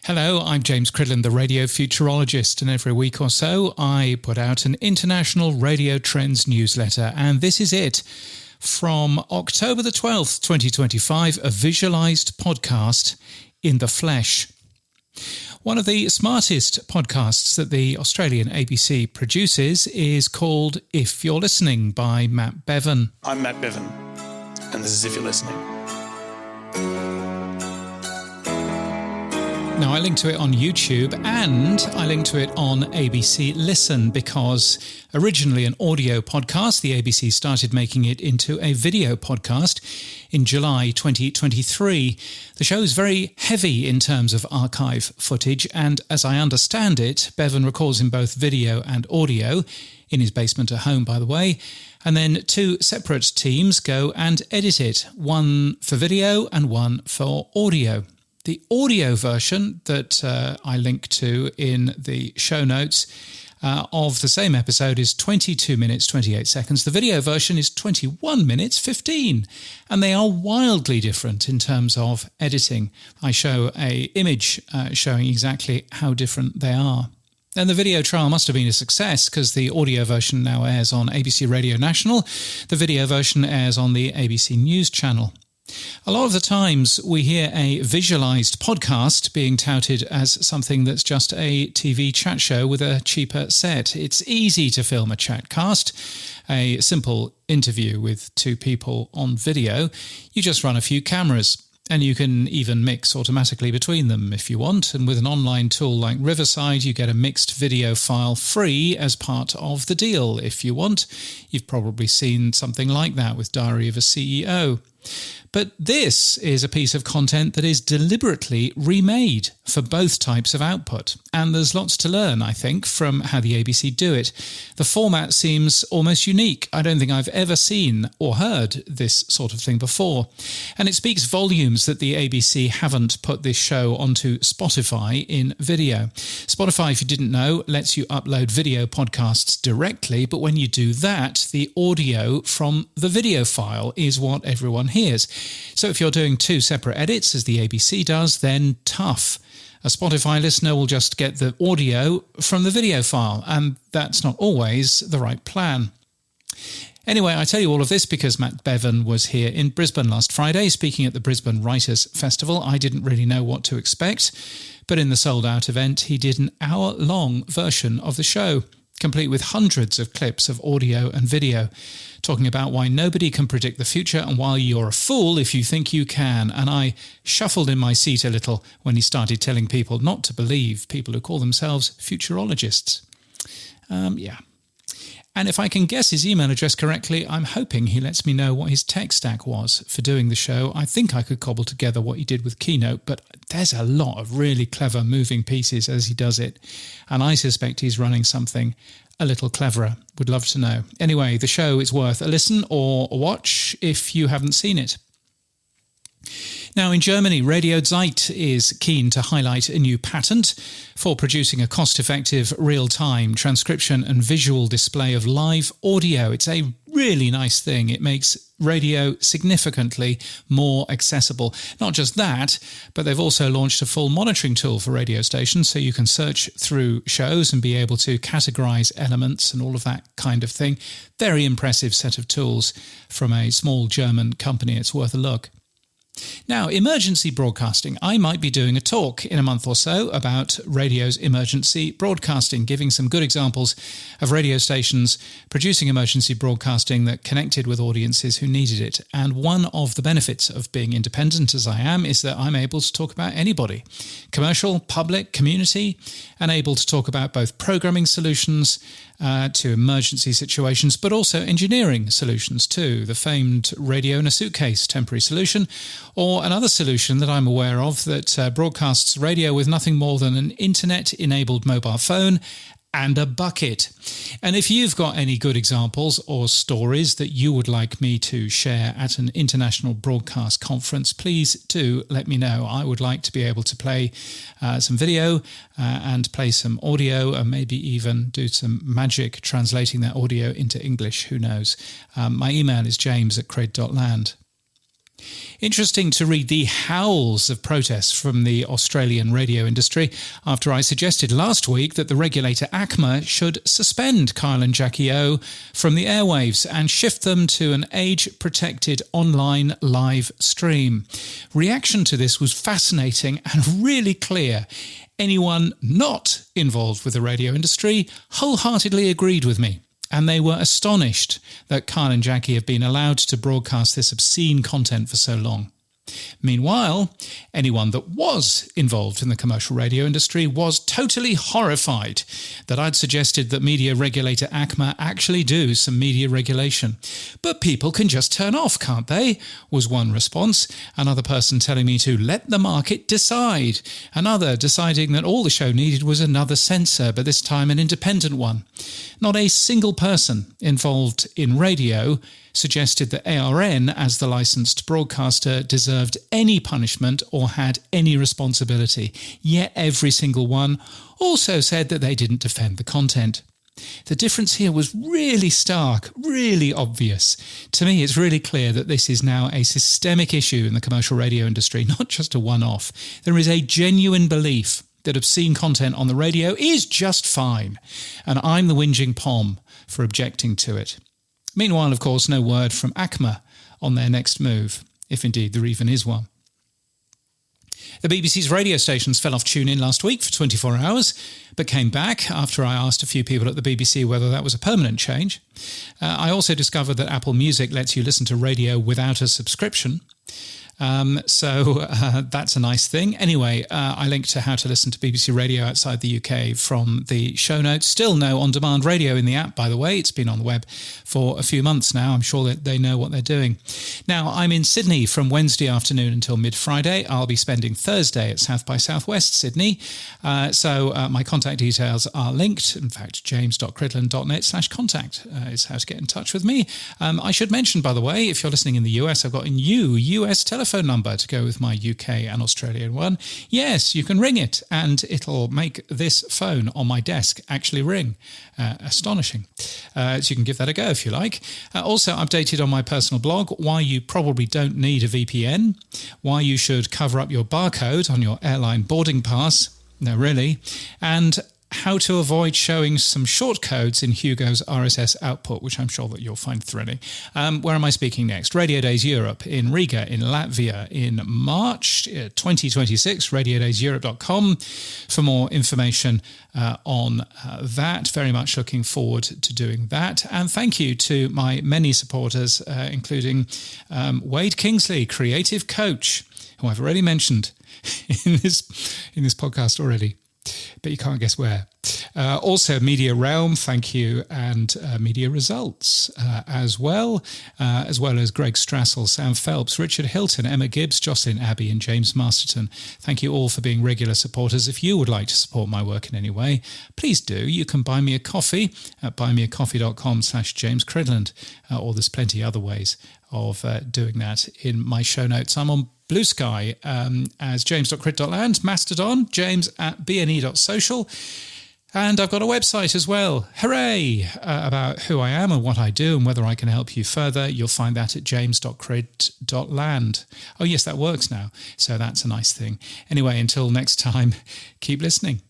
Hello, I'm James Cridland, the radio futurologist, and every week or so I put out an international radio trends newsletter, and this is it. From October the 12th, 2025, a visualised podcast in the flesh. One of the smartest podcasts that the Australian ABC produces is called If You're Listening by Matt Bevan. I'm Matt Bevan, and this is If You're Listening. Now, I link to it on YouTube and I link to it on ABC Listen because originally an audio podcast, the ABC started making it into a video podcast in July 2023. The show is very heavy in terms of archive footage, and as I understand it, Bevan records in both video and audio, in his basement at home, by the way, and then two separate teams go and edit it, one for video and one for audio. The audio version that I link to in the show notes of the same episode is 22 minutes, 28 seconds. The video version is 21 minutes, 15. And they are wildly different in terms of editing. I show an image showing exactly how different they are. And the video trial must have been a success because the audio version now airs on ABC Radio National. The video version airs on the ABC News channel. A lot of the times we hear a visualised podcast being touted as something that's just a TV chat show with a cheaper set. It's easy to film a chatcast, a simple interview with two people on video. You just run a few cameras and you can even mix automatically between them if you want. And with an online tool like Riverside, you get a mixed video file free as part of the deal if you want. You've probably seen something like that with Diary of a CEO. But this is a piece of content that is deliberately remade for both types of output. And there's lots to learn, I think, from how the ABC do it. The format seems almost unique. I don't think I've ever seen or heard this sort of thing before. And it speaks volumes that the ABC haven't put this show onto Spotify in video. Spotify, if you didn't know, lets you upload video podcasts directly. But when you do that, the audio from the video file is what everyone hears. So if you're doing two separate edits, as the ABC does, then tough. A Spotify listener will just get the audio from the video file, and that's not always the right plan. Anyway, I tell you all of this because Matt Bevan was here in Brisbane last Friday, speaking at the Brisbane Writers' Festival. I didn't really know what to expect, but in the sold-out event, he did an hour-long version of the show, complete with hundreds of clips of audio and video, talking about why nobody can predict the future and why you're a fool if you think you can. And I shuffled in my seat a little when he started telling people not to believe people who call themselves futurologists. And if I can guess his email address correctly, I'm hoping he lets me know what his tech stack was for doing the show. I think I could cobble together what he did with Keynote, but there's a lot of really clever moving pieces as he does it. And I suspect he's running something a little cleverer. Would love to know. Anyway, the show is worth a listen or a watch if you haven't seen it. Now, in Germany, Radio Zeit is keen to highlight a new patent for producing a cost-effective, real-time transcription and visual display of live audio. It's a really nice thing. It makes radio significantly more accessible. Not just that, but they've also launched a full monitoring tool for radio stations, so you can search through shows and be able to categorize elements and all of that kind of thing. Very impressive set of tools from a small German company. It's worth a look. Now, emergency broadcasting. I might be doing a talk in a month or so about radio's emergency broadcasting, giving some good examples of radio stations producing emergency broadcasting that connected with audiences who needed it. And one of the benefits of being independent as I am is that I'm able to talk about anybody, commercial, public, community, and able to talk about both programming solutions to emergency situations, but also engineering solutions too. The famed radio in a suitcase temporary solution, or another solution that I'm aware of that broadcasts radio with nothing more than an internet-enabled mobile phone and a bucket. And if you've got any good examples or stories that you would like me to share at an international broadcast conference, please do let me know. I would like to be able to play some video and play some audio and maybe even do some magic translating that audio into English. Who knows? My email is james@craig.land. Interesting to read the howls of protest from the Australian radio industry after I suggested last week that the regulator ACMA should suspend Kyle and Jackie O from the airwaves and shift them to an age-protected online live stream. Reaction to this was fascinating and really clear. Anyone not involved with the radio industry wholeheartedly agreed with me. And they were astonished that Kyle and Jackie have been allowed to broadcast this obscene content for so long. Meanwhile, anyone that was involved in the commercial radio industry was totally horrified that I'd suggested that media regulator ACMA actually do some media regulation. But people can just turn off, can't they? Was one response. Another person telling me to let the market decide. Another deciding that all the show needed was another censor, but this time an independent one. Not a single person involved in radio suggested that ARN, as the licensed broadcaster, deserved any punishment or had any responsibility. Yet every single one also said that they didn't defend the content. The difference here was really stark, really obvious. To me, it's really clear that this is now a systemic issue in the commercial radio industry, not just a one-off. There is a genuine belief that obscene content on the radio is just fine, and I'm the whinging pom for objecting to it. Meanwhile, of course, no word from ACMA on their next move, if indeed there even is one. The BBC's radio stations fell off tune-in last week for 24 hours, but came back after I asked a few people at the BBC whether that was a permanent change. I also discovered that Apple Music lets you listen to radio without a subscription. So that's a nice thing. Anyway, I linked to how to listen to BBC Radio outside the UK from the show notes. Still no on-demand radio in the app, by the way. It's been on the web for a few months now. I'm sure that they know what they're doing. Now, I'm in Sydney from Wednesday afternoon until mid-Friday. I'll be spending Thursday at South by Southwest Sydney. So my contact details are linked. In fact, james.cridland.net/contact is how to get in touch with me. I should mention, by the way, if you're listening in the US, I've got a new US telephone number to go with my UK and Australian one. Yes, you can ring it and it'll make this phone on my desk actually ring. Astonishing. So you can give that a go if you like. Also updated on my personal blog why you probably don't need a VPN, why you should cover up your barcode on your airline boarding pass. No, really. And how to avoid showing some shortcodes in Hugo's RSS output, which I'm sure that you'll find thrilling. Where am I speaking next? Radio Days Europe in Riga, in Latvia, in March 2026, radiodayseurope.com for more information on that. Very much looking forward to doing that. And thank you to my many supporters, including Wade Kingsley, creative coach, who I've already mentioned in this podcast already. But you can't guess where. Also, Media Realm, thank you, and Media Results as well as Greg Strassel, Sam Phelps, Richard Hilton, Emma Gibbs, Jocelyn Abbey and James Masterton. Thank you all for being regular supporters. If you would like to support my work in any way, please do. You can buy me a coffee at buymeacoffee.com/James Cridland, or there's plenty other ways of doing that in my show notes. I'm on Blue Sky as james.crid.land, Mastodon, james@bne.social. And I've got a website as well. Hooray! About who I am and what I do and whether I can help you further. You'll find that at james.crid.land. Oh, yes, that works now. So that's a nice thing. Anyway, until next time, keep listening.